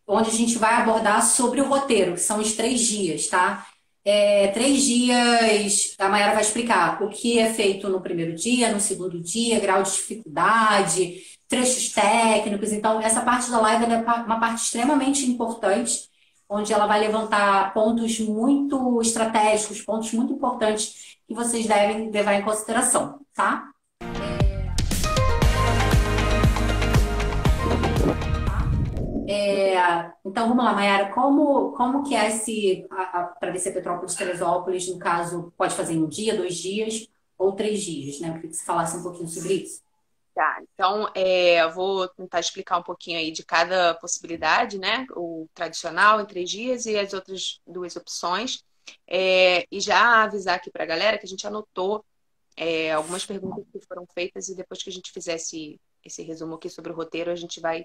onde a gente vai abordar sobre o roteiro, que são os 3 dias, tá? 3 dias, a Mayara vai explicar o que é feito no primeiro dia, no segundo dia, grau de dificuldade, trechos técnicos. Então, essa parte da live ela é uma parte extremamente importante, onde ela vai levantar pontos muito estratégicos, pontos muito importantes que vocês devem levar em consideração, tá? Então, vamos lá, Mayara, como que é esse, para descer Petrópolis, Teresópolis, no caso, pode fazer em um dia, 2 dias ou 3 dias, né? Eu queria que você falasse um pouquinho sobre isso. Tá, então eu vou tentar explicar um pouquinho aí de cada possibilidade, né? O tradicional em 3 dias e as outras duas opções. E já avisar aqui para a galera que a gente anotou algumas perguntas que foram feitas e depois que a gente fizesse esse resumo aqui sobre o roteiro, a gente vai.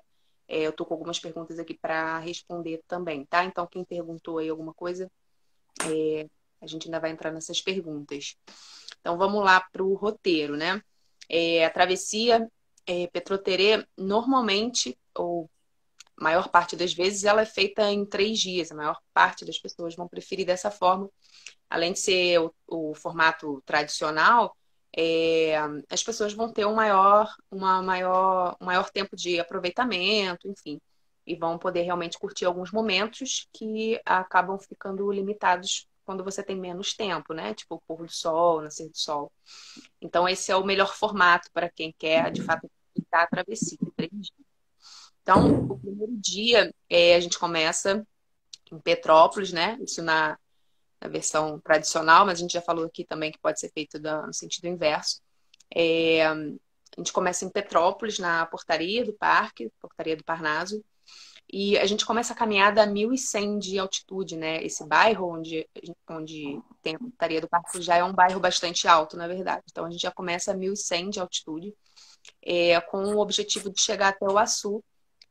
Eu tô com algumas perguntas aqui para responder também, tá? Então, quem perguntou aí alguma coisa, a gente ainda vai entrar nessas perguntas. Então, vamos lá para o roteiro, né? A travessia Petroterê, normalmente, ou a maior parte das vezes, ela é feita em 3 dias. A maior parte das pessoas vão preferir dessa forma. Além de ser o formato tradicional, é, as pessoas vão ter um maior tempo de aproveitamento, enfim, e vão poder realmente curtir alguns momentos que acabam ficando limitados quando você tem menos tempo, né? Tipo o pôr do sol, nascer do sol. Então, esse é o melhor formato para quem quer, de fato, aproveitar a travessia. 3 dias. Então, o primeiro dia, a gente começa em Petrópolis, né? Isso na versão tradicional, mas a gente já falou aqui também que pode ser feito no sentido inverso. A gente começa em Petrópolis, na portaria do parque, portaria do Parnaso, e a gente começa a caminhada a 1.100 de altitude, né? Esse bairro onde tem a portaria do parque já é um bairro bastante alto, na verdade. Então a gente já começa a 1.100 de altitude, com o objetivo de chegar até o Açu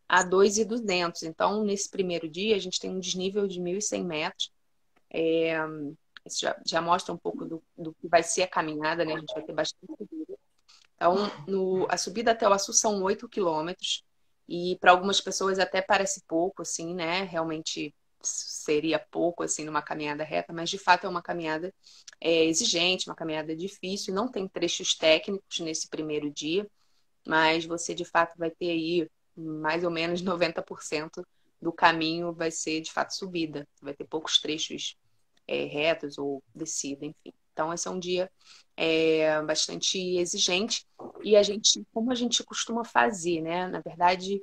a 2.200. Então, nesse primeiro dia, a gente tem um desnível de 1.100 metros. Isso já mostra um pouco do que vai ser a caminhada, né? A gente vai ter bastante subida. Então, a subida até o Açu são 8 quilômetros. E para algumas pessoas até parece pouco, assim, né? Realmente seria pouco, assim, numa caminhada reta, mas de fato é uma caminhada exigente, uma caminhada difícil. Não tem trechos técnicos nesse primeiro dia, mas você de fato vai ter aí mais ou menos 90% do caminho vai ser de fato subida. Vai ter poucos trechos retos ou descida, enfim. Então, esse é um dia bastante exigente e como a gente costuma fazer, né? Na verdade,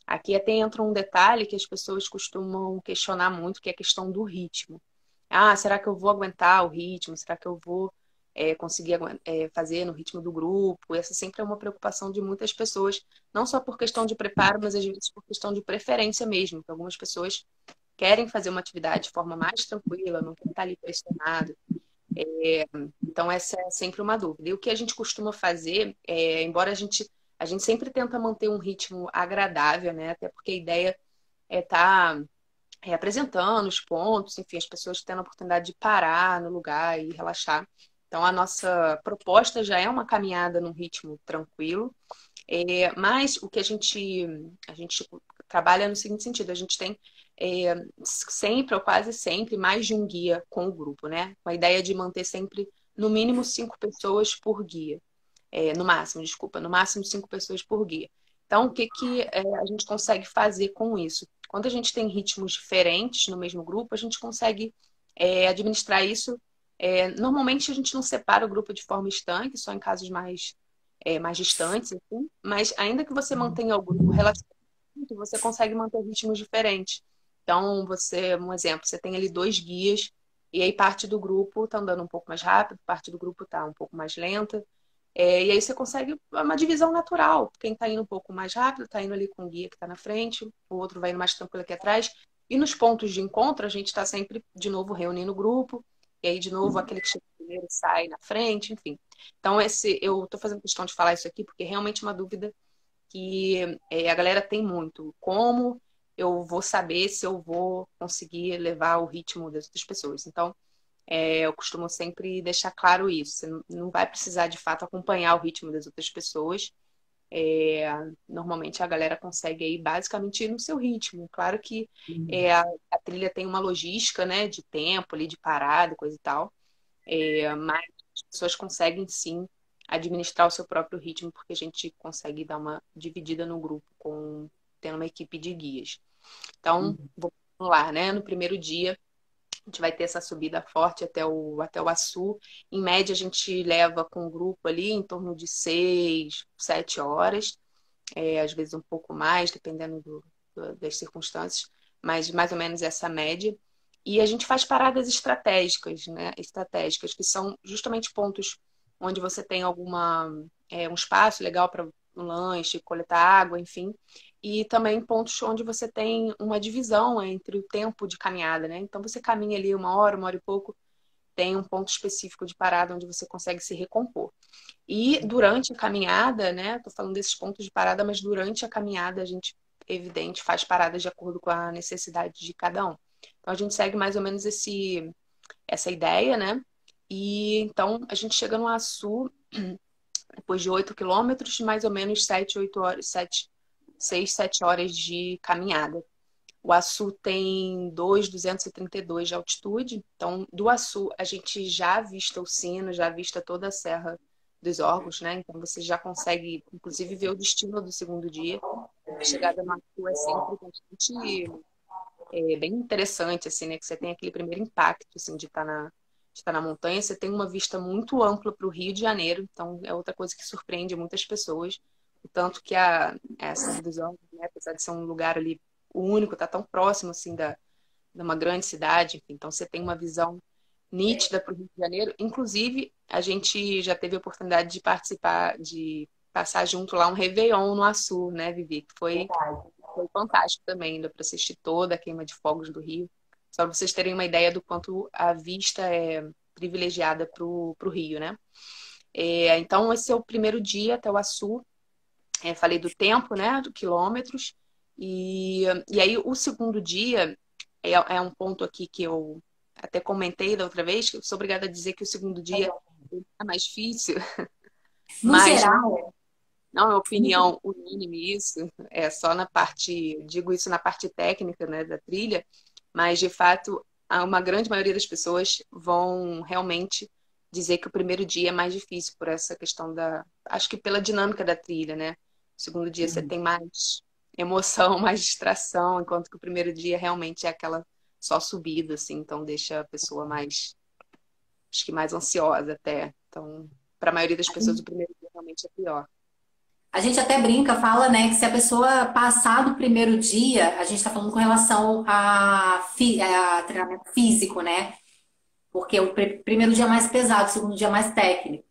aqui até entra um detalhe que as pessoas costumam questionar muito, que é a questão do ritmo. Ah, será que eu vou aguentar o ritmo? Será que eu vou conseguir fazer no ritmo do grupo? Essa sempre é uma preocupação de muitas pessoas, não só por questão de preparo, mas às vezes por questão de preferência mesmo, que algumas pessoas querem fazer uma atividade de forma mais tranquila, não quer estar ali pressionado. É, então, essa é sempre uma dúvida. E o que a gente costuma fazer, embora a gente sempre tenta manter um ritmo agradável, né? Até porque a ideia é estar apresentando os pontos, enfim, as pessoas tendo a oportunidade de parar no lugar e relaxar. Então, a nossa proposta já é uma caminhada num ritmo tranquilo, mas o que a gente trabalha no seguinte sentido, a gente tem sempre ou quase sempre mais de um guia com o grupo, né? Com a ideia de manter sempre no mínimo 5 pessoas por guia. No máximo, desculpa, no máximo 5 pessoas por guia. Então, o que que a gente consegue fazer com isso? Quando a gente tem ritmos diferentes no mesmo grupo, a gente consegue administrar isso. Normalmente a gente não separa o grupo de forma estanque, só em casos mais distantes, assim, mas ainda que você mantenha o grupo relacionado, você consegue manter ritmos diferentes. Então, um exemplo, você tem ali 2 guias, e aí parte do grupo está andando um pouco mais rápido, parte do grupo está um pouco mais lenta. E aí você consegue uma divisão natural. Quem está indo um pouco mais rápido, está indo ali com o guia que está na frente, o outro vai indo mais tranquilo aqui atrás. E nos pontos de encontro, a gente está sempre, de novo, reunindo o grupo. E aí, de novo, aquele que chega primeiro sai na frente, enfim. Então, eu estou fazendo questão de falar isso aqui, porque é realmente uma dúvida que a galera tem muito. Como eu vou saber se eu vou conseguir levar o ritmo das outras pessoas? Então, eu costumo sempre deixar claro isso. Você não vai precisar, de fato, acompanhar o ritmo das outras pessoas. Normalmente a galera consegue aí basicamente ir no seu ritmo. Claro que Uhum. a trilha tem uma logística, né, de tempo ali, de parada, coisa e tal. Mas as pessoas conseguem sim administrar o seu próprio ritmo, porque a gente consegue dar uma dividida no grupo tendo uma equipe de guias. Então, vamos lá, né? No primeiro dia, a gente vai ter essa subida forte até o Açu. Em média, a gente leva com o grupo ali em torno de 6, 7 horas, às vezes um pouco mais, dependendo das circunstâncias, mas mais ou menos essa média. E a gente faz paradas estratégicas, né? Estratégicas, que são justamente pontos onde você tem um espaço legal para um lanche, coletar água, enfim. E também pontos onde você tem uma divisão entre o tempo de caminhada, né? Então você caminha ali 1 hora e pouco, tem um ponto específico de parada onde você consegue se recompor. E durante a caminhada, né? Tô falando desses pontos de parada, mas durante a caminhada a gente, evidente, faz paradas de acordo com a necessidade de cada um. Então a gente segue mais ou menos essa ideia, né? E então a gente chega no Açu depois de 8 quilômetros, mais ou menos 7, 8 horas, 6, 7 horas de caminhada. O Açu tem 2.232 de altitude. Então, do Açu, a gente já avista o sino, já avista toda a Serra dos Órgãos, né? Então, você já consegue, inclusive, ver o destino do segundo dia. A chegada no Açu é sempre bastante, bem interessante, assim, né? Que você tem aquele primeiro impacto, assim, de estar na montanha. Você tem uma vista muito ampla para o Rio de Janeiro. Então, é outra coisa que surpreende muitas pessoas. O tanto que a Serra dos Órgãos, né? Apesar de ser um lugar ali único, tá tão próximo, assim, de uma grande cidade. Enfim, então, você tem uma visão nítida para o Rio de Janeiro. Inclusive, a gente já teve a oportunidade de participar, de passar junto lá um Réveillon no Açu, né, Vivi? Que foi fantástico também, deu para assistir toda a queima de fogos do Rio. Só para vocês terem uma ideia do quanto a vista é privilegiada para o Rio, né? Então, esse é o primeiro dia até o Açu. Falei do tempo, né? Do quilômetros. E aí, o segundo dia é um ponto aqui que eu até comentei da outra vez, que eu sou obrigada a dizer que o segundo dia é mais difícil, No mas geral, não é opinião unânime isso, é só na parte, digo isso na parte técnica, né, da trilha, mas de fato, uma grande maioria das pessoas vão realmente dizer que o primeiro dia é mais difícil por essa questão acho que pela dinâmica da trilha, né? O segundo dia você tem mais emoção, mais distração, enquanto que o primeiro dia realmente é aquela só subida, assim, então deixa a pessoa acho que mais ansiosa até. Então, para a maioria das pessoas, o primeiro dia realmente é pior. a gente até brinca, fala, né, que se a pessoa passar do primeiro dia, a gente está falando com relação a treinamento físico, né? Porque o primeiro dia é mais pesado, o segundo dia é mais técnico.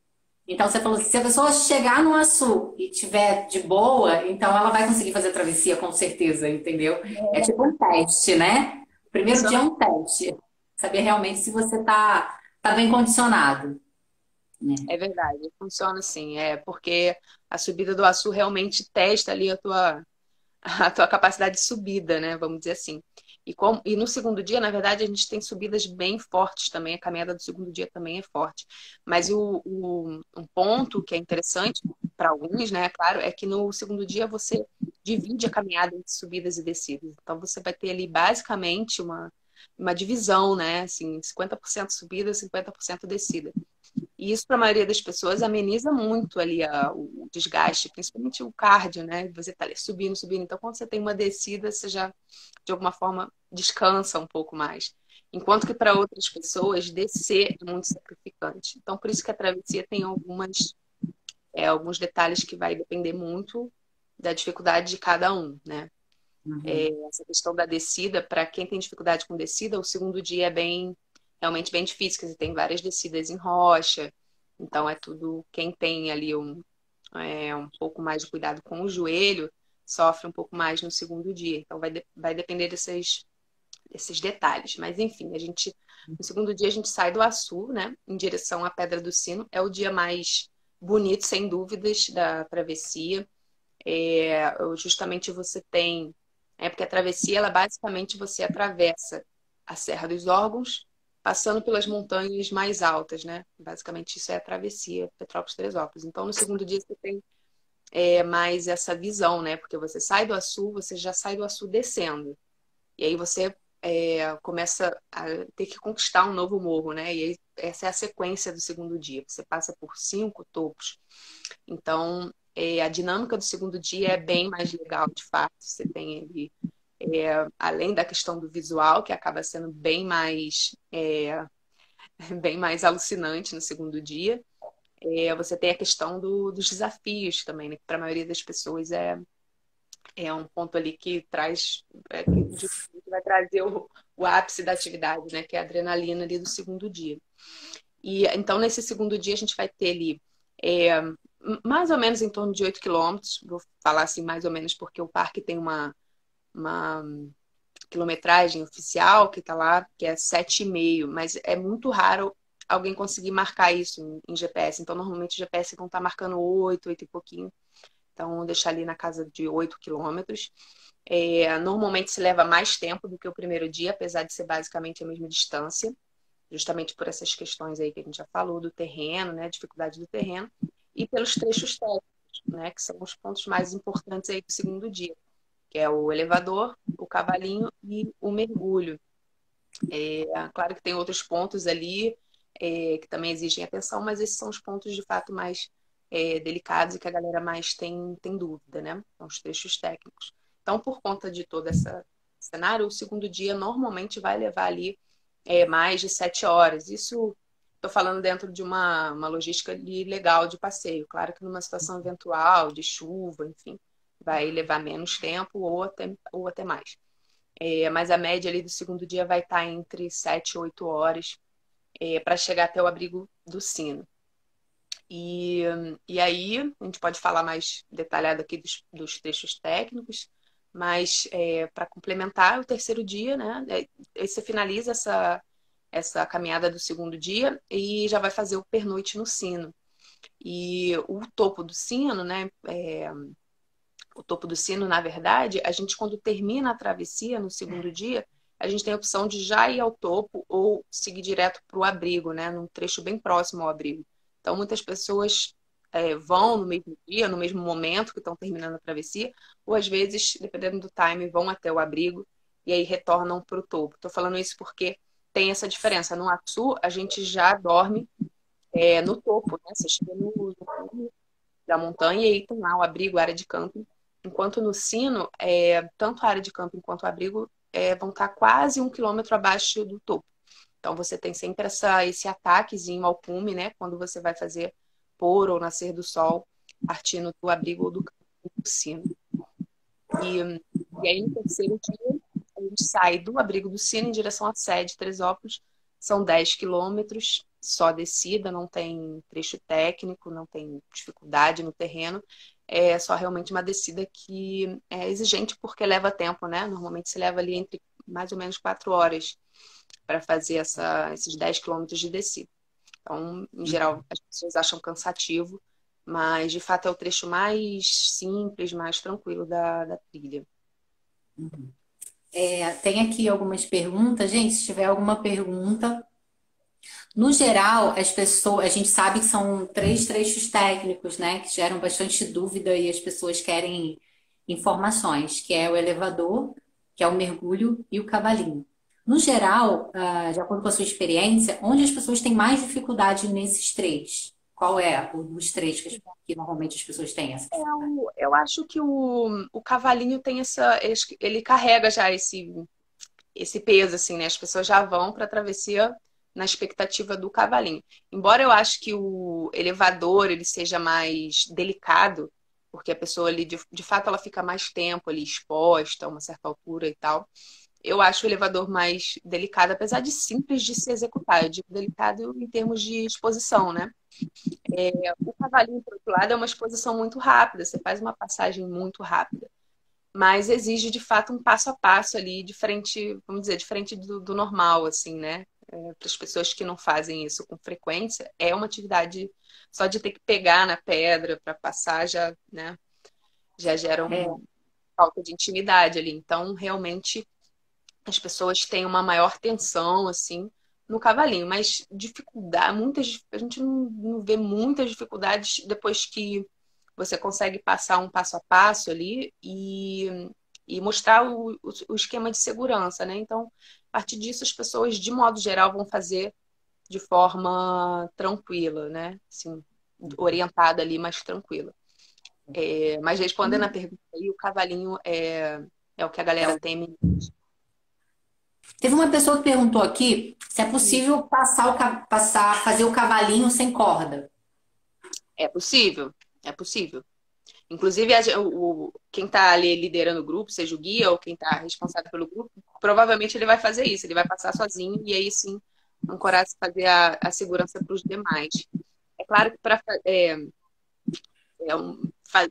Então você falou que se a pessoa chegar no Açu e tiver de boa, então ela vai conseguir fazer a travessia com certeza, entendeu? É tipo um teste, né? O primeiro dia é Funciona. um teste. Saber realmente se você tá bem condicionado, né? É verdade, funciona assim. É porque a subida do Açu realmente testa ali a tua capacidade de subida, né? Vamos dizer assim. E no segundo dia, na verdade, a gente tem subidas bem fortes também. A caminhada do segundo dia também é forte. Mas um ponto que é interessante para alguns, né? Claro, é que no segundo dia você divide a caminhada entre subidas e descidas. Então você vai ter ali basicamente uma divisão, né? Assim, 50% subida, 50% descida. E isso, para a maioria das pessoas, ameniza muito ali o desgaste, principalmente o cardio, né? Você tá ali subindo, subindo. Então, quando você tem uma descida, você já, de alguma forma, descansa um pouco mais. Enquanto que para outras pessoas, descer é muito sacrificante. Então, por isso que a travessia tem alguns detalhes que vai depender muito da dificuldade de cada um, né? Uhum. Essa questão da descida, para quem tem dificuldade com descida, o segundo dia é realmente bem difícil, porque você tem várias descidas em rocha, então é tudo, quem tem ali um pouco mais de cuidado com o joelho, sofre um pouco mais no segundo dia, então vai depender desses detalhes, mas enfim, no segundo dia a gente sai do Açu, né, em direção à Pedra do Sino, é o dia mais bonito, sem dúvidas, da travessia. Justamente você tem. Porque a travessia, ela basicamente você atravessa a Serra dos Órgãos, passando pelas montanhas mais altas, né? Basicamente, isso é a travessia Petrópolis-Teresópolis. Então, no segundo dia, você tem mais essa visão, né? Porque você sai do Açu, você já sai do Açu descendo. E aí você começa a ter que conquistar um novo morro, né? E aí, essa é a sequência do segundo dia. Você passa por 5 topos. Então, a dinâmica do segundo dia é bem mais legal, de fato. Você tem ali, além da questão do visual, que acaba sendo bem mais alucinante no segundo dia, você tem a questão dos desafios também, né? Que para a maioria das pessoas é um ponto ali que traz, que vai trazer o ápice da atividade, né? Que é a adrenalina ali do segundo dia. E então, nesse segundo dia, a gente vai ter ali mais ou menos em torno de 8 quilômetros. Vou falar assim, mais ou menos, porque o parque tem uma quilometragem oficial que está lá, que é 7,5, mas é muito raro alguém conseguir marcar isso em GPS. Então, normalmente o GPS vão estar marcando 8 e pouquinho. Então, deixar ali na casa de 8 quilômetros. Normalmente se leva mais tempo do que o primeiro dia, apesar de ser basicamente a mesma distância, justamente por essas questões aí que a gente já falou, do terreno, né, dificuldade do terreno, e pelos trechos técnicos, né, que são os pontos mais importantes aí do segundo dia, que é o elevador, o cavalinho e o mergulho. Claro que tem outros pontos ali que também exigem atenção, mas esses são os pontos de fato mais delicados e que a galera mais tem dúvida, né? São os trechos técnicos. Então, por conta de todo esse cenário, o segundo dia normalmente vai levar ali mais de 7 horas. Isso estou falando dentro de uma logística ali legal de passeio. Claro que numa situação eventual, de chuva, enfim, vai levar menos tempo ou até mais. Mas a média ali do segundo dia vai estar entre 7 e 8 horas para chegar até o abrigo do Sino. E aí, a gente pode falar mais detalhado aqui dos trechos técnicos, mas para complementar o terceiro dia, né? Aí você finaliza essa caminhada do segundo dia e já vai fazer o pernoite no Sino. E o topo do Sino, né? O topo do Sino, na verdade, a gente, quando termina a travessia no segundo dia, a gente tem a opção de já ir ao topo ou seguir direto para o abrigo, né? Num trecho bem próximo ao abrigo. Então, muitas pessoas vão no mesmo dia, no mesmo momento que estão terminando a travessia, ou às vezes, dependendo do time, vão até o abrigo e aí retornam para o topo. Estou falando isso porque tem essa diferença. No Açu, a gente já dorme no topo, né? Você chega no cume da montanha e aí tem lá o abrigo, a área de camping. Enquanto no Sino, tanto a área de camping quanto o abrigo vão estar quase 1 quilômetro abaixo do topo. Então você tem sempre esse ataquezinho ao cume, né? Quando você vai fazer pôr ou nascer do sol, partindo do abrigo ou do Sino. E aí no terceiro dia, a gente sai do abrigo do Sino em direção à sede, Teresópolis. São 10 quilômetros, só descida, não tem trecho técnico, não tem dificuldade no terreno. É só realmente uma descida que é exigente porque leva tempo, né? Normalmente se leva ali entre mais ou menos 4 horas para fazer esses 10 quilômetros de descida. Então, em geral, as pessoas acham cansativo, mas de fato é o trecho mais simples, mais tranquilo da trilha. Tem aqui algumas perguntas. Gente, se tiver alguma pergunta. No geral, as pessoas, a gente sabe que são 3 trechos técnicos, né, que geram bastante dúvida e as pessoas querem informações, que é o elevador, que é o mergulho e o cavalinho. No geral, de acordo com a sua experiência, onde as pessoas têm mais dificuldade nesses três? Qual é o dos três que normalmente as pessoas têm essa dificuldade? Eu acho que o cavalinho tem ele carrega já esse peso, assim, né? As pessoas já vão para a travessia na expectativa do cavalinho. Embora eu acho que o elevador ele seja mais delicado, porque a pessoa ali, de fato, ela fica mais tempo ali exposta a uma certa altura e tal. Eu acho o elevador mais delicado, apesar de simples de se executar. Eu digo delicado em termos de exposição, né? O cavalinho, por outro lado, é uma exposição muito rápida. Você faz uma passagem muito rápida, mas exige de fato um passo a passo ali, diferente, vamos dizer, diferente do normal, assim, né? Para as pessoas que não fazem isso com frequência, é uma atividade só de ter que pegar na pedra para passar já, né? Já gera uma falta de intimidade ali. Então, realmente, as pessoas têm uma maior tensão, assim, no cavalinho, mas dificuldade, a gente não vê muitas dificuldades depois que você consegue passar um passo a passo ali e mostrar o esquema de segurança, né? Então, a partir disso, as pessoas, de modo geral, vão fazer de forma tranquila, né? Assim, orientada ali, mas tranquila. Mas respondendo a pergunta aí, o cavalinho é o que a galera teme. Teve uma pessoa que perguntou aqui se é possível fazer o cavalinho sem corda. É possível, é possível. Inclusive, quem está ali liderando o grupo, seja o guia ou quem está responsável pelo grupo, provavelmente ele vai fazer isso, ele vai passar sozinho e aí sim ancorar-se fazer a segurança para os demais. É claro que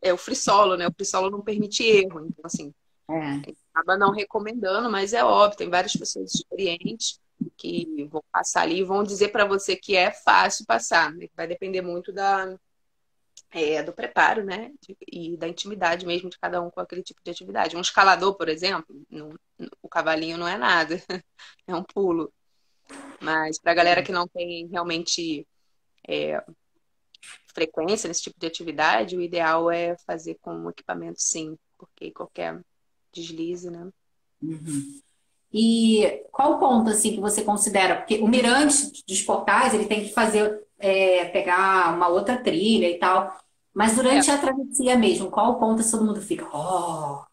é o free solo, né? O free solo não permite erro, então assim, É. a gente acaba não recomendando, mas é óbvio, tem várias pessoas experientes que vão passar ali e vão dizer para você que é fácil passar, né? Vai depender muito do preparo, né? E da intimidade mesmo de cada um com aquele tipo de atividade. Um escalador, por exemplo, o cavalinho não é nada, é um pulo. Mas para a galera que não tem realmente frequência nesse tipo de atividade, o ideal é fazer com um equipamento sim, porque qualquer deslize, né? Uhum. E qual o ponto assim que você considera? Porque o mirante dos portais ele tem que fazer pegar uma outra trilha e tal. Mas É, durante a travessia mesmo, qual o ponto que todo mundo fica? Oh,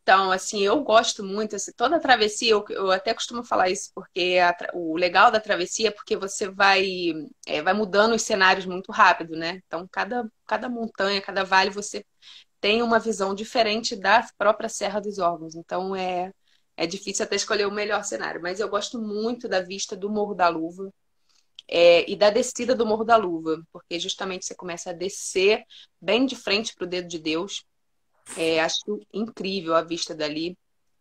então, assim, eu gosto muito, assim, toda a travessia, eu até costumo falar isso, porque o legal da travessia é porque você vai mudando os cenários muito rápido, né? Então, cada montanha, cada vale, você tem uma visão diferente da própria Serra dos Órgãos. Então, é difícil até escolher o melhor cenário, mas eu gosto muito da vista do Morro da Luva, e da descida do Morro da Luva, porque justamente você começa a descer bem de frente para o Dedo de Deus. Acho incrível a vista dali.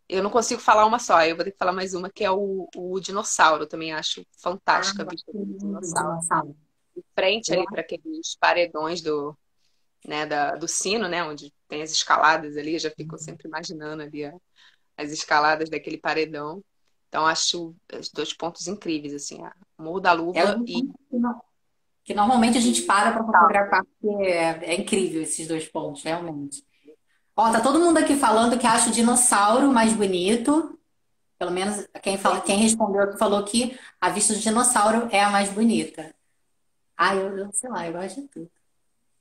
Eu não consigo falar uma só, eu vou ter que falar mais uma, que é o dinossauro. Também acho fantástica a vista que do lindo, dinossauro. dinossauro. De frente Eu ali para aqueles paredões do sino, né? Onde tem as escaladas ali, eu já fico sempre imaginando ali as escaladas daquele paredão. Então, acho os dois pontos incríveis, assim, o Morro da É Luva o e que normalmente a gente o para Tauro. fotografar, porque é incrível esses dois pontos, realmente. Ó, tá todo mundo aqui falando que acha o dinossauro mais bonito. Pelo menos quem respondeu que falou que a vista do dinossauro é a mais bonita. Ah, eu sei lá, eu gosto de tudo.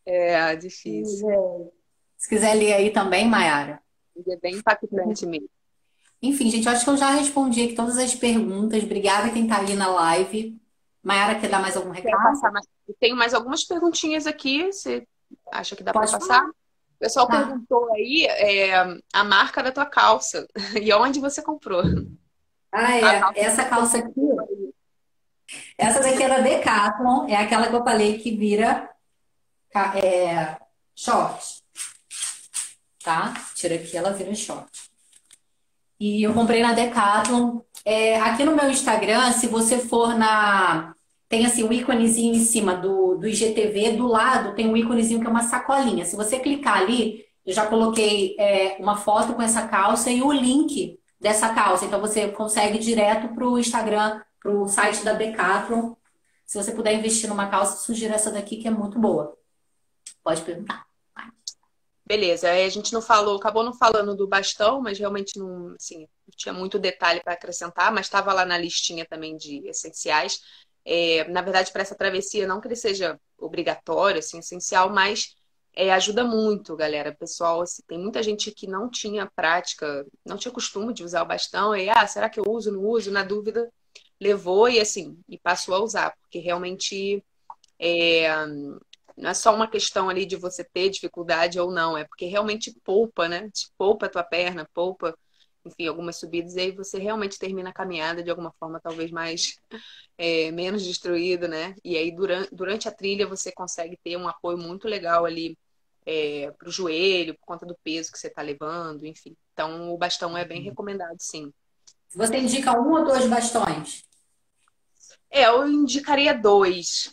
É difícil. Se quiser ler aí também, Mayara. É bem impactante mesmo. Enfim, gente, eu acho que eu já respondi aqui todas as perguntas. Obrigada quem tá aí na live. Mayara, quer dar mais algum Quer passar recado? mais? Tenho mais algumas perguntinhas aqui. Você acha que dá para Pode passar? falar. O pessoal Tá. perguntou aí a marca da tua calça e onde você comprou. Ah, A é. calça Essa que calça você aqui, comprou aí. essa daqui é da Decathlon, é aquela que eu falei que vira short, tá? Tira aqui, ela vira short. E eu comprei na Decathlon. Aqui no meu Instagram, se você for na. Tem assim um íconezinho em cima do IGTV, do lado tem um íconezinho que é uma sacolinha. Se você clicar ali, eu já coloquei uma foto com essa calça e o link dessa calça. Então você consegue ir direto para o Instagram, para o site da Decathlon. Se você puder investir numa calça, sugiro essa daqui que é muito boa. Pode perguntar. Beleza, aí a gente não falou, acabou não falando do bastão, mas realmente não, assim, não tinha muito detalhe para acrescentar, mas estava lá na listinha também de essenciais. Na verdade, para essa travessia, não que ele seja obrigatório, assim, essencial, mas ajuda muito, galera. Pessoal, assim, tem muita gente que não tinha prática, não tinha costume de usar o bastão, e será que eu uso, não uso? Na dúvida, levou e assim, e passou a usar, porque realmente. É, não é só uma questão ali de você ter dificuldade ou não, é porque realmente poupa, né? Te poupa a tua perna, poupa, enfim, algumas subidas, e aí você realmente termina a caminhada de alguma forma talvez mais menos destruído, né? E aí durante a trilha você consegue ter um apoio muito legal ali para o joelho, por conta do peso que você está levando, enfim. Então o bastão é bem recomendado, sim. Você indica um ou dois bastões? Eu indicaria dois.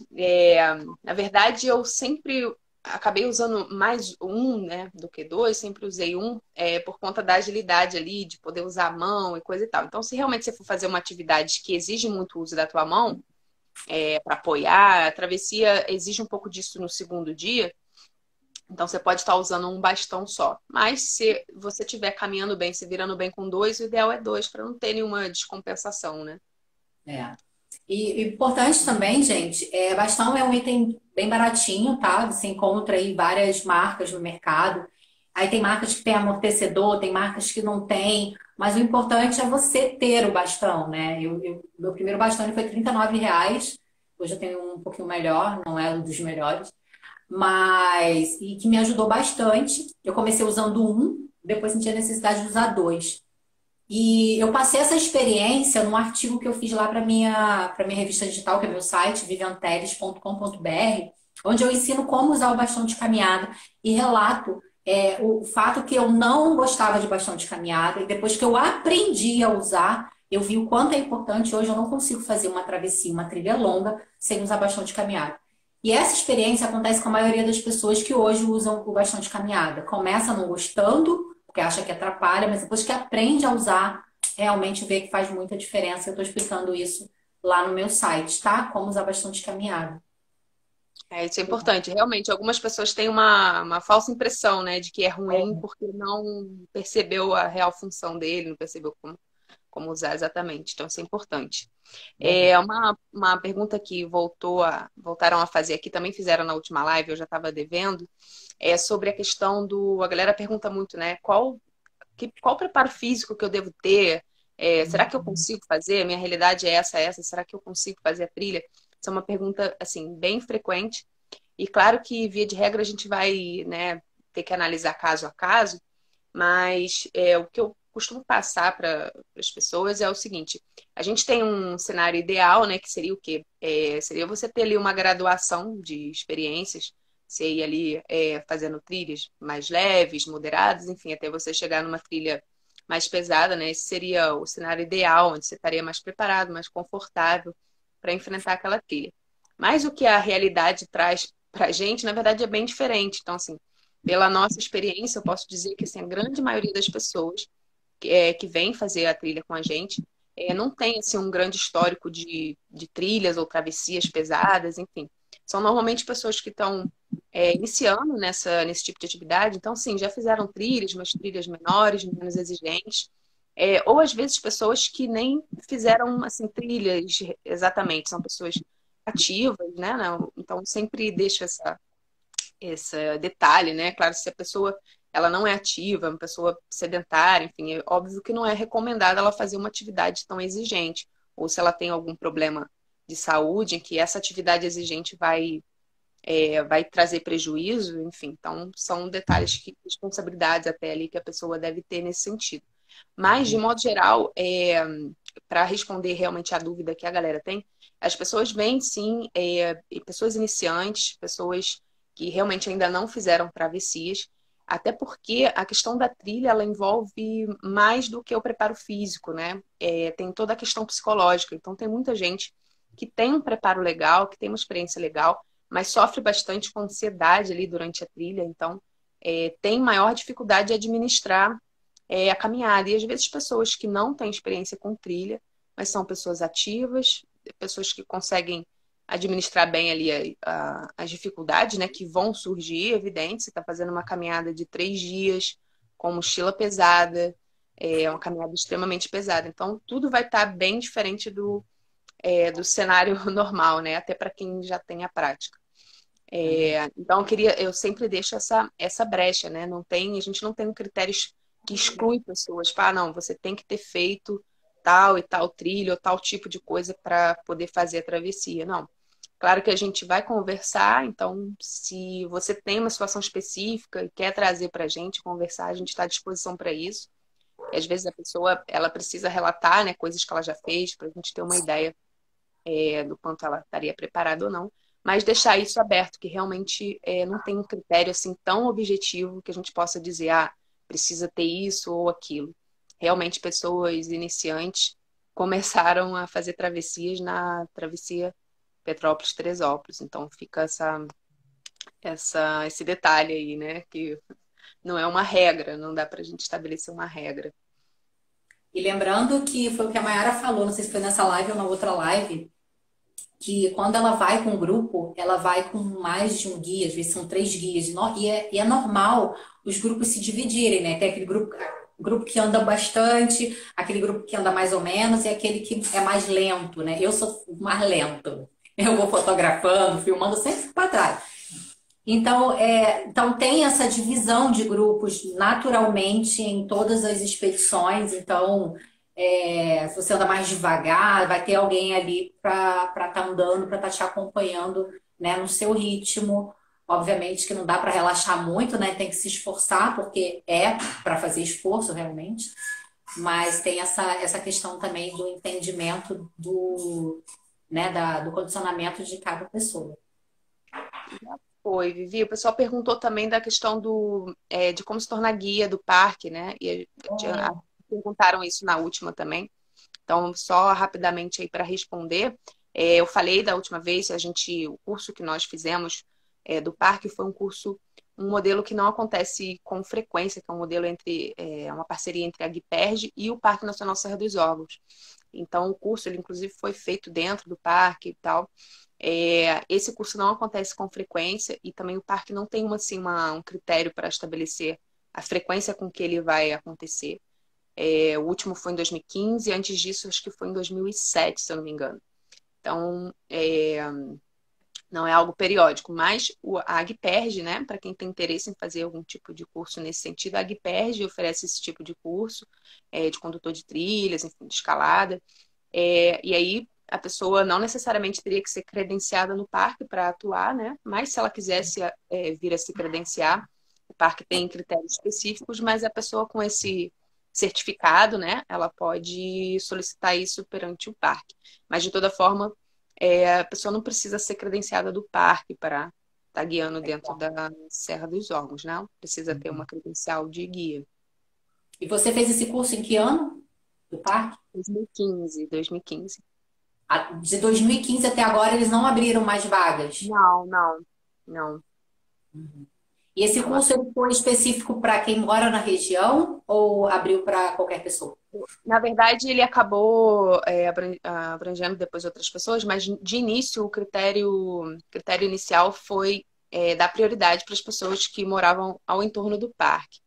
Na verdade, eu sempre acabei usando mais um, né, do que dois, sempre usei um, por conta da agilidade ali, de poder usar a mão e coisa e tal. Então, se realmente você for fazer uma atividade que exige muito uso da tua mão, para apoiar, a travessia exige um pouco disso no segundo dia. Então, você pode estar usando um bastão só. Mas, se você estiver caminhando bem, se virando bem com dois, o ideal é dois, para não ter nenhuma descompensação, né? É. E importante também, gente, bastão é um item bem baratinho, tá? Você encontra aí várias marcas no mercado. Aí tem marcas que tem amortecedor, tem marcas que não tem, mas o importante é você ter o bastão, né? Meu primeiro bastão ele foi R$ 39. Hoje eu tenho um pouquinho melhor, não é um dos melhores, mas e que me ajudou bastante. Eu comecei usando um, depois senti a necessidade de usar dois. E eu passei essa experiência num artigo que eu fiz lá para minha revista digital, que é meu site, vivianteles.com.br, onde eu ensino como usar o bastão de caminhada e relato o fato que eu não gostava de bastão de caminhada e depois que eu aprendi a usar, eu vi o quanto é importante. Hoje eu não consigo fazer uma travessia, uma trilha longa sem usar bastão de caminhada. E essa experiência acontece com a maioria das pessoas que hoje usam o bastão de caminhada. Começa não gostando, porque acha que atrapalha, mas depois que aprende a usar, realmente vê que faz muita diferença. Eu estou explicando isso lá no meu site, tá? Como usar bastante caminhada. Isso é importante. Realmente, algumas pessoas têm uma falsa impressão, né, de que é ruim porque não percebeu a real função dele, não percebeu como usar exatamente. Então, isso é importante. Verdade. Uma pergunta que voltaram a fazer aqui, também fizeram na última live, eu já estava devendo, é sobre a questão do. A galera pergunta muito, né? Qual preparo físico que eu devo ter? Será que eu consigo fazer? Minha realidade é essa? Será que eu consigo fazer a trilha? Essa é uma pergunta, assim, bem frequente. E claro que, via de regra, a gente vai, né, ter que analisar caso a caso, mas o que eu costumo passar para as pessoas é o seguinte: a gente tem um cenário ideal, né, que seria o quê? Seria você ter ali uma graduação de experiências, você ir ali fazendo trilhas mais leves, moderadas, enfim, até você chegar numa trilha mais pesada, né? Esse seria o cenário ideal, onde você estaria mais preparado, mais confortável para enfrentar aquela trilha. Mas o que a realidade traz para a gente, na verdade, é bem diferente. Então, assim, pela nossa experiência, eu posso dizer que assim, a grande maioria das pessoas que vem fazer a trilha com a gente não tem assim, um grande histórico de trilhas ou travessias pesadas, enfim. São normalmente pessoas que estão iniciando nesse tipo de atividade, então, sim, já fizeram trilhas, mas trilhas menores, menos exigentes. Ou às vezes pessoas que nem fizeram assim, trilhas exatamente, são pessoas ativas, né? Então, sempre deixo esse detalhe, né? Claro, se a pessoa ela não é ativa, uma pessoa sedentária, enfim, é óbvio que não é recomendado ela fazer uma atividade tão exigente. Ou se ela tem algum problema de saúde, em que essa atividade exigente vai trazer prejuízo, enfim. Então, são detalhes responsabilidades até ali que a pessoa deve ter nesse sentido. Mas, de modo geral, para responder realmente a dúvida que a galera tem, as pessoas vêm sim, pessoas iniciantes, pessoas que realmente ainda não fizeram travessias, até porque a questão da trilha ela envolve mais do que o preparo físico, né? Tem toda a questão psicológica. Então, tem muita gente que tem um preparo legal, que tem uma experiência legal, mas sofre bastante com ansiedade ali durante a trilha. Então, tem maior dificuldade de administrar a caminhada. E às vezes pessoas que não têm experiência com trilha, mas são pessoas ativas, pessoas que conseguem administrar bem ali as dificuldades, né, que vão surgir, evidente. Você está fazendo uma caminhada de 3 dias, com mochila pesada, uma caminhada extremamente pesada. Então, tudo vai estar bem diferente do cenário normal, né, até para quem já tem a prática. Então, eu sempre deixo essa brecha, né? A gente não tem critérios que exclui pessoas. Tipo, não, você tem que ter feito tal e tal trilha ou tal tipo de coisa para poder fazer a travessia. Não. Claro que a gente vai conversar, então, se você tem uma situação específica e quer trazer para a gente conversar, a gente está à disposição para isso. E às vezes a pessoa ela precisa relatar, né, coisas que ela já fez, para a gente ter uma ideia do quanto ela estaria preparada ou não, mas deixar isso aberto, que realmente não tem um critério assim tão objetivo que a gente possa dizer, precisa ter isso ou aquilo. Realmente, pessoas iniciantes começaram a fazer travessias na travessia Petrópolis-Teresópolis, então fica esse detalhe aí, né, que não é uma regra, não dá para a gente estabelecer uma regra. E lembrando que foi o que a Mayara falou, não sei se foi nessa live ou na outra live, que quando ela vai com um grupo, ela vai com mais de um guia, às vezes são 3 guias, e é normal os grupos se dividirem, né? Tem aquele grupo que anda bastante, aquele grupo que anda mais ou menos, e aquele que é mais lento, né? Eu sou o mais lento. Eu vou fotografando, filmando, sempre para trás. Então tem essa divisão de grupos naturalmente em todas as expedições. Então, se você anda mais devagar, vai ter alguém ali para estar andando, para estar te acompanhando, né, no seu ritmo. Obviamente que não dá para relaxar muito, né? Tem que se esforçar, porque é para fazer esforço realmente. Mas tem essa questão também do entendimento do condicionamento de cada pessoa. Foi, Vivi. O pessoal perguntou também da questão de como se tornar guia do parque, né? E perguntaram isso na última também. Então, só rapidamente aí para responder, eu falei da última vez, o curso que nós fizemos do parque foi um modelo que não acontece com frequência, que é um modelo uma parceria entre a Guiperge e o Parque Nacional Serra dos Órgãos. Então, o curso, ele inclusive foi feito dentro do parque e tal. Esse curso não acontece com frequência e também o parque não tem um critério para estabelecer a frequência com que ele vai acontecer. O último foi em 2015, antes disso acho que foi em 2007, se eu não me engano. Então, não é algo periódico, mas a Agperge, né, para quem tem interesse em fazer algum tipo de curso nesse sentido, a Agperge oferece esse tipo de curso de condutor de trilhas, enfim, de escalada. E aí a pessoa não necessariamente teria que ser credenciada no parque para atuar, né? Mas se ela quisesse vir a se credenciar, o parque tem critérios específicos, mas a pessoa com esse certificado, né? Ela pode solicitar isso perante o parque. Mas de toda forma, a pessoa não precisa ser credenciada do parque para estar guiando dentro da Serra dos Órgãos, não? Precisa ter uma credencial de guia. E você fez esse curso em que ano do parque? 2015. De 2015 até agora eles não abriram mais vagas? Não. E esse curso ele foi específico para quem mora na região ou abriu para qualquer pessoa? Na verdade, ele acabou abrangendo depois outras pessoas, mas de início o critério inicial foi dar prioridade para as pessoas que moravam ao entorno do parque.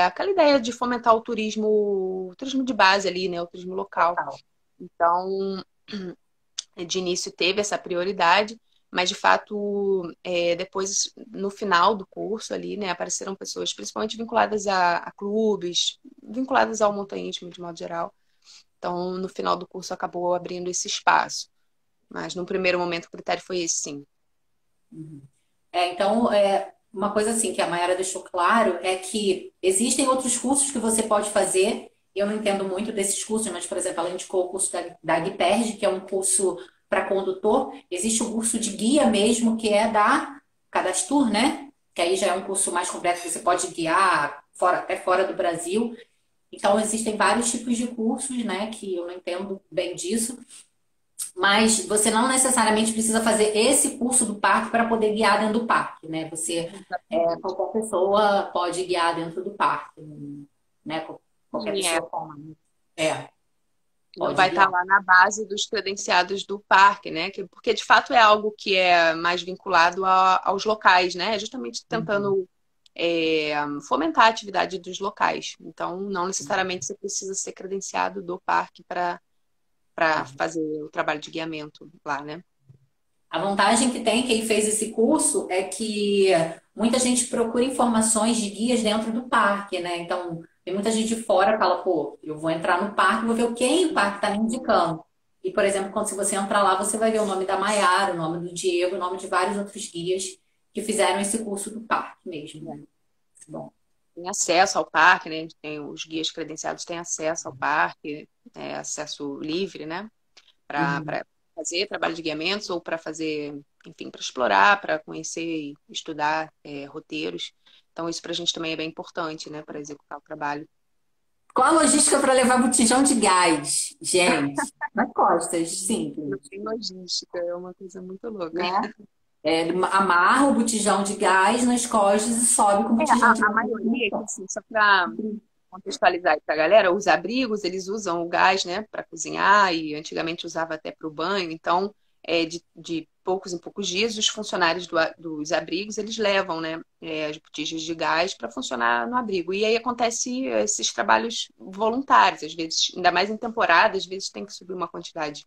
Aquela ideia de fomentar o turismo de base ali, né? O turismo local. Então, de início teve essa prioridade, mas de fato, depois, no final do curso ali, né, apareceram pessoas principalmente vinculadas a clubes, vinculadas ao montanhismo de modo geral. Então, no final do curso, acabou abrindo esse espaço. Mas, no primeiro momento, o critério foi esse, sim. Então, uma coisa assim que a Mayara deixou claro é que existem outros cursos que você pode fazer. Eu não entendo muito desses cursos, mas, por exemplo, ela indicou o curso da Guiperge, que é um curso para condutor. Existe o curso de guia mesmo, que é da Cadastur, né? Que aí já é um curso mais completo, que você pode guiar até fora do Brasil. Então, existem vários tipos de cursos, né? Que eu não entendo bem disso. Mas você não necessariamente precisa fazer esse curso do parque para poder guiar dentro do parque, né? Qualquer pessoa pode guiar dentro do parque, né? Qualquer pessoa pode. Não vai estar lá na base dos credenciados do parque, né? Porque de fato é algo que é mais vinculado aos locais, né? Justamente tentando fomentar a atividade dos locais. Então, não necessariamente você precisa ser credenciado do parque para fazer o trabalho de guiamento lá, né? A vantagem que tem quem fez esse curso é que muita gente procura informações de guias dentro do parque, né? Então, tem muita gente de fora que fala, pô, eu vou entrar no parque, vou ver quem o parque está me indicando. E, por exemplo, quando você entrar lá, você vai ver o nome da Maiara, o nome do Diego, o nome de vários outros guias que fizeram esse curso do parque mesmo, né? Bom. Tem acesso ao parque, né? Os guias credenciados têm acesso ao parque, acesso livre, né? Para fazer trabalho de guiamentos ou para fazer, enfim, para explorar, para conhecer e estudar roteiros. Então, isso para a gente também é bem importante, né? Para executar o trabalho. Qual a logística para levar botijão de gás, gente? Nas costas, simples. Não tem logística, é uma coisa muito louca. Né? Amarra o botijão de gás nas costas e sobe com o botijão de gás. A maioria, assim, só para contextualizar aí para a galera, os abrigos, eles usam o gás, né, para cozinhar e antigamente usava até para o banho. Então, de poucos em poucos dias, os funcionários dos abrigos, eles levam, né, as botijas de gás para funcionar no abrigo. E aí acontece esses trabalhos voluntários, às vezes, ainda mais em temporada, às vezes tem que subir uma quantidade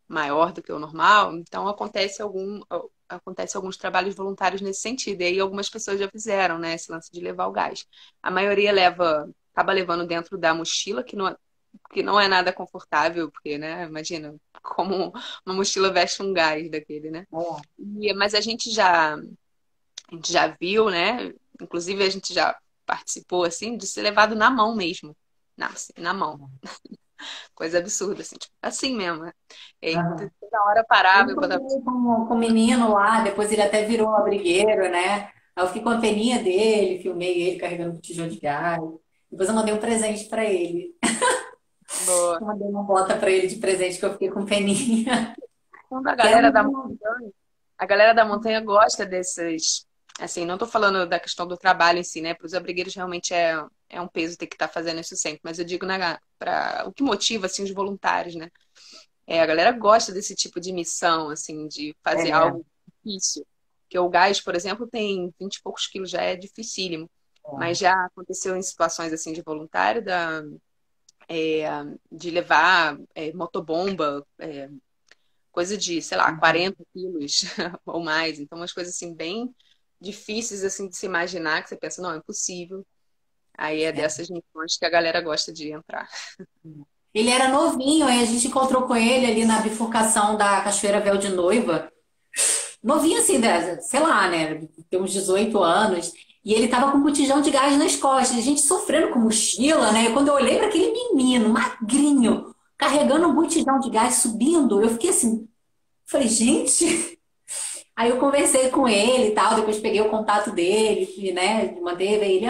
maior do que o normal, então acontece alguns trabalhos voluntários nesse sentido. E aí algumas pessoas já fizeram, né, esse lance de levar o gás. A maioria acaba levando dentro da mochila, que não é nada confortável, porque, né, imagina como uma mochila veste um gás daquele, né? Mas a gente já viu, né? Inclusive a gente já participou assim de ser levado na mão mesmo. Assim, na mão. Coisa absurda, assim, tipo, assim mesmo, né? E aí, Aham. toda hora Eu parava e botava. encontrei com um menino lá, depois ele até virou abrigueiro, né? Aí eu fiquei com a peninha dele, filmei ele carregando o tijolo de gás. Depois eu mandei um presente para ele. Boa. Eu mandei uma bota para ele de presente que eu fiquei com peninha. Quando a Que era galera da um... montanha, a galera da montanha gosta desses. Assim, não estou falando da questão do trabalho em si, né? Para os abrigueiros realmente é um peso ter que estar fazendo isso sempre. Mas eu digo para o que motiva assim, os voluntários, né? A galera gosta desse tipo de missão, assim, de fazer É, algo difícil. Porque o gás, por exemplo, tem 20 e poucos quilos, já é dificílimo. Mas é. já aconteceu em situações assim de voluntário, é, de levar motobomba, coisa de, sei lá, Uhum. 40 quilos ou mais. Então, umas coisas assim bem difíceis assim de se imaginar, que você pensa, não, é impossível. Aí é É. dessas missões que a galera gosta de entrar. Ele era novinho, aí a gente encontrou com ele ali na bifurcação da Cachoeira Véu de Noiva. Novinho assim, sei lá, né? Tem uns 18 anos. E ele tava com um botijão de gás nas costas. A gente sofrendo com mochila, né? E quando eu olhei para aquele menino, magrinho, carregando um botijão de gás, subindo, eu fiquei assim, falei, gente. Aí eu conversei com ele e tal, depois peguei o contato dele, que, né? Manteve aí ele,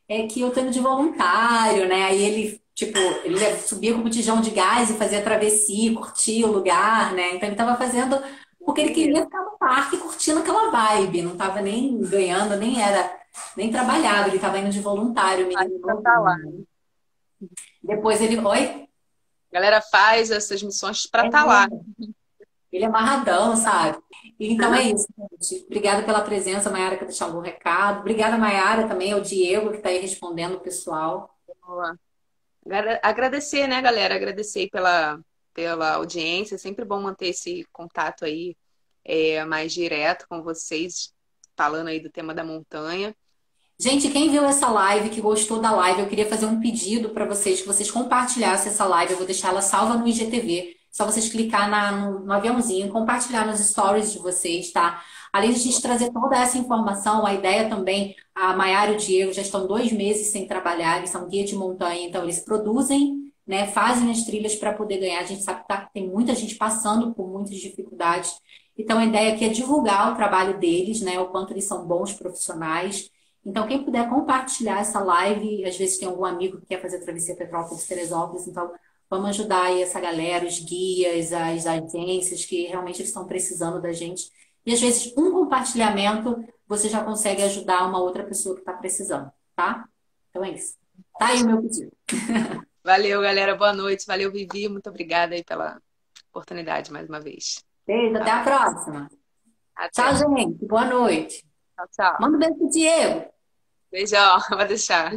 é que eu tô indo de voluntário, né? Aí ele, tipo, ele subia com o botijão de gás e fazia travessia, curtia o lugar, né? Então ele tava fazendo porque ele Maneiro. queria ficar no parque curtindo aquela vibe, não tava nem ganhando, nem trabalhava, ele tava indo de voluntário, o Faz menino pra tá lá. novinho. Depois ele, oi? A galera faz essas missões pra É, estar lá. ele é amarradão, sabe? Então é isso, gente. Obrigada pela presença, Mayara, que deixou algum recado. Obrigada, Mayara, também, ao Diego, que está aí respondendo o pessoal. Boa. Agradecer, né, galera? Agradecer aí pela audiência. É sempre bom manter esse contato aí mais direto com vocês, falando aí do tema da montanha. Gente, quem viu essa live, que gostou da live, eu queria fazer um pedido para vocês, que vocês compartilhassem essa live. Eu vou deixar ela salva no IGTV. Só vocês clicar no aviãozinho, compartilhar nos stories de vocês, tá? Além de a gente trazer toda essa informação, a ideia também, a Maiara e o Diego já estão 2 meses sem trabalhar, eles são guia de montanha, então eles produzem, né, fazem as trilhas para poder ganhar. A gente sabe que tem muita gente passando por muitas dificuldades. Então a ideia aqui é divulgar o trabalho deles, né, o quanto eles são bons profissionais. Então, quem puder compartilhar essa live, às vezes tem algum amigo que quer fazer a travessia Petrópolis, Teresópolis, então vamos ajudar aí essa galera, os guias, as agências que realmente estão precisando da gente. E às vezes um compartilhamento você já consegue ajudar uma outra pessoa que está precisando, tá? Então é isso. Tá aí o meu pedido. Valeu, galera. Boa noite. Valeu, Vivi. Muito obrigada aí pela oportunidade mais uma vez. Beijo, até a próxima. Tchau, Até. gente. Boa noite. Tchau, tchau. Manda um beijo pro Diego. Beijão. Vou deixar.